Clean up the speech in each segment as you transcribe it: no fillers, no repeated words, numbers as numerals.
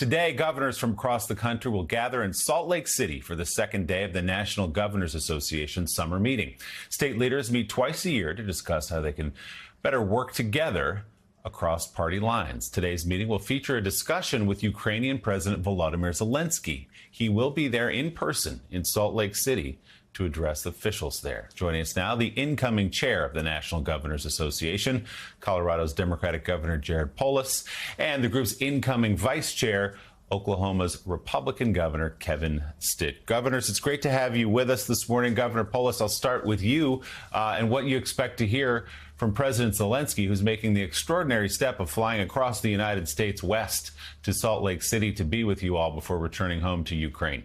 Today, governors from across the country will gather in Salt Lake City for the second day of the National Governors Association summer meeting. State leaders meet twice a year to discuss how they can better work together across party lines. Today's meeting will feature a discussion with Ukrainian President Volodymyr Zelensky. He will be there in person in Salt Lake City to address officials there. Joining us now, the incoming chair of the National Governors Association, Colorado's Democratic Governor Jared Polis, and the group's incoming vice chair, Oklahoma's Republican Governor Kevin Stitt. Governors, it's great to have you with us this morning. Governor Polis, I'll start with you and what you expect to hear from President Zelensky, who's making the extraordinary step of flying across the United States west to Salt Lake City to be with you all before returning home to Ukraine.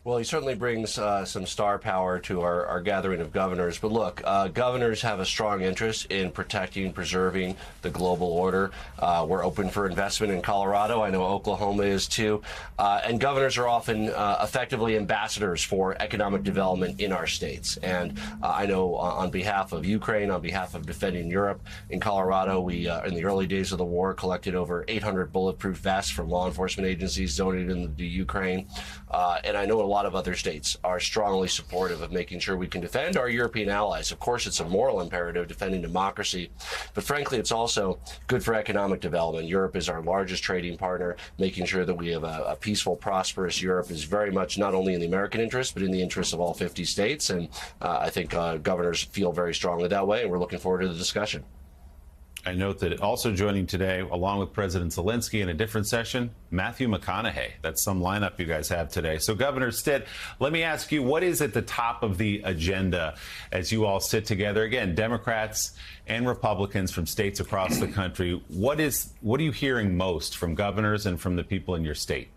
Well, he certainly brings some star power to our gathering of governors. But look, governors have a strong interest in protecting and preserving the global order. We're open for investment in Colorado. I know Oklahoma is too. And governors are often effectively ambassadors for economic development in our states. And I know on behalf of Ukraine, on behalf of defending Europe, in Colorado, we, in the early days of the war, collected over 800 bulletproof vests from law enforcement agencies, donated them to Ukraine. And I know a lot of other states are strongly supportive of making sure we can defend our European allies. Of course, it's a moral imperative defending democracy, but frankly, it's also good for economic development. Europe is our largest trading partner. Making sure that we have a peaceful, prosperous Europe is very much not only in the American interest, but in the interest of all 50 states. And I think governors feel very strongly that way, and we're looking forward to the discussion. I note that also joining today, along with President Zelensky in a different session, Matthew McConaughey. That's some lineup you guys have today. So, Governor Stitt, let me ask you, what is at the top of the agenda as you all sit together? Again, Democrats and Republicans from states across the country. What are you hearing most from governors and from the people in your state?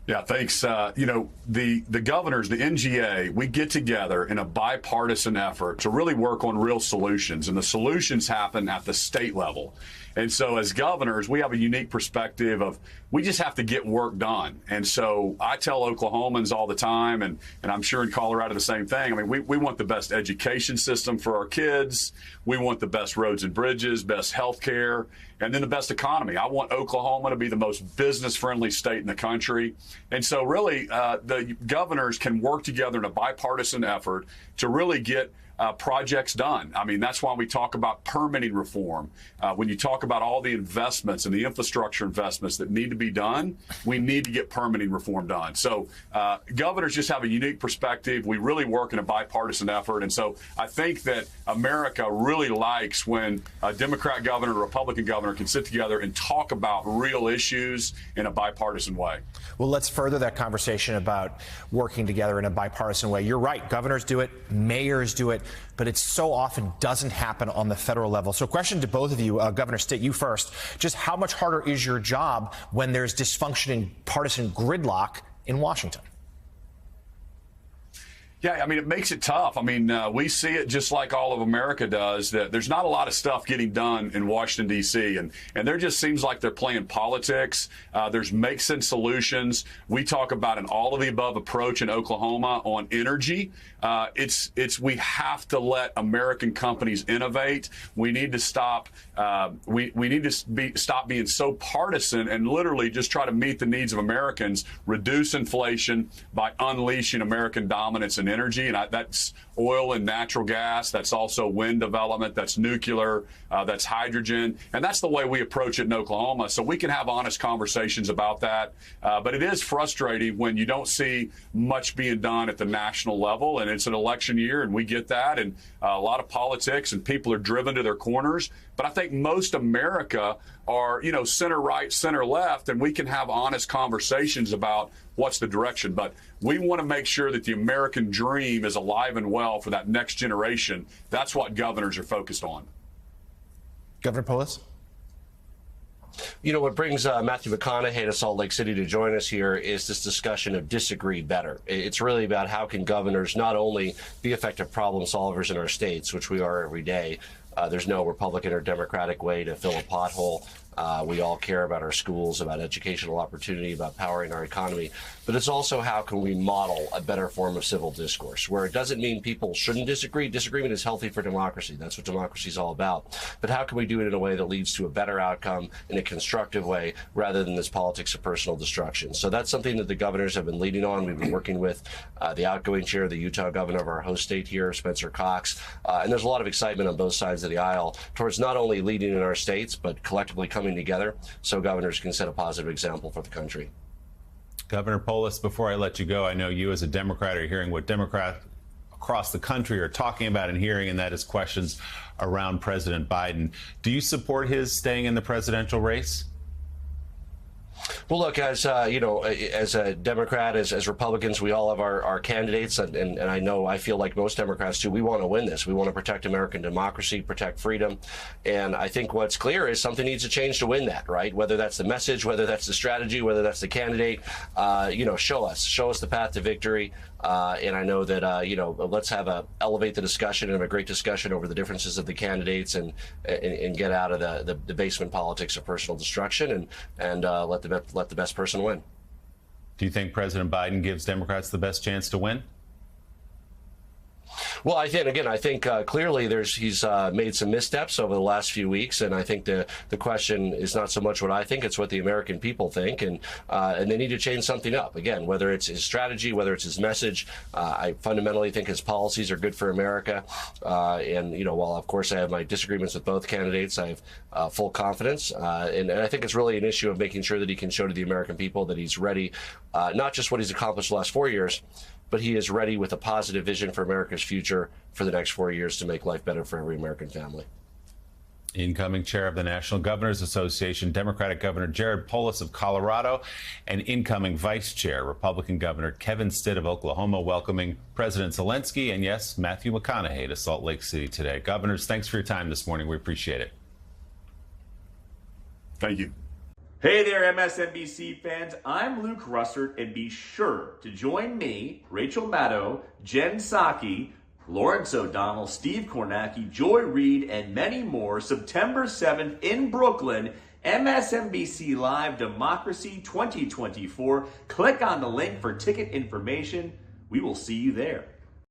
Yeah, thanks. The governors, the NGA, we get together in a bipartisan effort to really work on real solutions, and the solutions happen at the state level. And so as governors, we have a unique perspective of we just have to get work done. And so I tell Oklahomans all the time, and I'm sure in Colorado the same thing. I mean, we want the best education system for our kids. We want the best roads and bridges, best health care, and then the best economy. I want Oklahoma to be the most business-friendly state in the country. And so really, the governors can work together in a bipartisan effort to really get projects done. I mean, that's why we talk about permitting reform. When you talk about all the investments and the infrastructure investments that need to be done, we need to get permitting reform done. So governors just have a unique perspective. We really work in a bipartisan effort. And so I think that America really likes when a Democrat governor and a Republican governor can sit together and talk about real issues in a bipartisan way. Well, let's further that conversation about working together in a bipartisan way. You're right. Governors do it. Mayors do it. But it so often doesn't happen on the federal level. So question to both of you, Governor Stitt, you first. Just how much harder is your job when there's dysfunctioning partisan gridlock in Washington? Yeah, I mean, it makes it tough. I mean, we see it just like all of America does, that there's not a lot of stuff getting done in Washington, D.C., and there just seems like they're playing politics. There's make-sense solutions. We talk about an all-of-the-above approach in Oklahoma on energy. We have to let American companies innovate. We need to stop. We need to stop being so partisan and literally just try to meet the needs of Americans, reduce inflation by unleashing American dominance in energy, and that's oil and natural gas. That's also wind development. That's nuclear. That's hydrogen. And that's the way we approach it in Oklahoma. So we can have honest conversations about that. But it is frustrating when you don't see much being done at the national level. And it's an election year, and we get that. And a lot of politics, and people are driven to their corners. But I think most America are, center right, center left, and we can have honest conversations about what's the direction. But we want to make sure that the American dream is alive and well for that next generation. That's what governors are focused on. Governor Polis? What brings Matthew McConaughey to Salt Lake City to join us here is this discussion of disagree better. It's really about how can governors not only be effective problem solvers in our states, which we are every day. There's no Republican or Democratic way to fill a pothole. We all care about our schools, about educational opportunity, about powering our economy. But it's also how can we model a better form of civil discourse, where it doesn't mean people shouldn't disagree. Disagreement is healthy for democracy. That's what democracy is all about. But how can we do it in a way that leads to a better outcome in a constructive way rather than this politics of personal destruction? So that's something that the governors have been leading on. We've been working with the outgoing chair, the Utah governor of our host state here, Spencer Cox. And there's a lot of excitement on both sides of the aisle towards not only leading in our states, but collectively coming together so governors can set a positive example for the country. Governor Polis, before I let you go, I know you as a Democrat are hearing what Democrats across the country are talking about and hearing, and that is questions around President Biden. Do you support his staying in the presidential race? Well, look, as as a Democrat, as Republicans, we all have our candidates, and I feel like most Democrats do. We want to win this. We want to protect American democracy, protect freedom, and I think what's clear is something needs to change to win that, right? Whether that's the message, whether that's the strategy, whether that's the candidate, show us the path to victory. And I know that let's elevate the discussion and have a great discussion over the differences of the candidates and get out of the basement politics of personal destruction and let the best person win. Do you think President Biden gives Democrats the best chance to win? Well, I think clearly he's made some missteps over the last few weeks, and I think the question is not so much what I think, it's what the American people think, and they need to change something up. Again, whether it's his strategy, whether it's his message, I fundamentally think his policies are good for America. While of course I have my disagreements with both candidates, I have full confidence, and I think it's really an issue of making sure that he can show to the American people that he's ready, not just what he's accomplished the last 4 years, but he is ready with a positive vision for America's future for the next 4 years to make life better for every American family. Incoming chair of the National Governors Association, Democratic Governor Jared Polis of Colorado, and incoming vice chair, Republican Governor Kevin Stitt of Oklahoma, welcoming President Zelensky and, yes, Matthew McConaughey to Salt Lake City today. Governors, thanks for your time this morning. We appreciate it. Thank you. Hey there, MSNBC fans. I'm Luke Russert, and be sure to join me, Rachel Maddow, Jen Psaki, Lawrence O'Donnell, Steve Kornacki, Joy Reid, and many more September 7th in Brooklyn, MSNBC Live Democracy 2024. Click on the link for ticket information. We will see you there.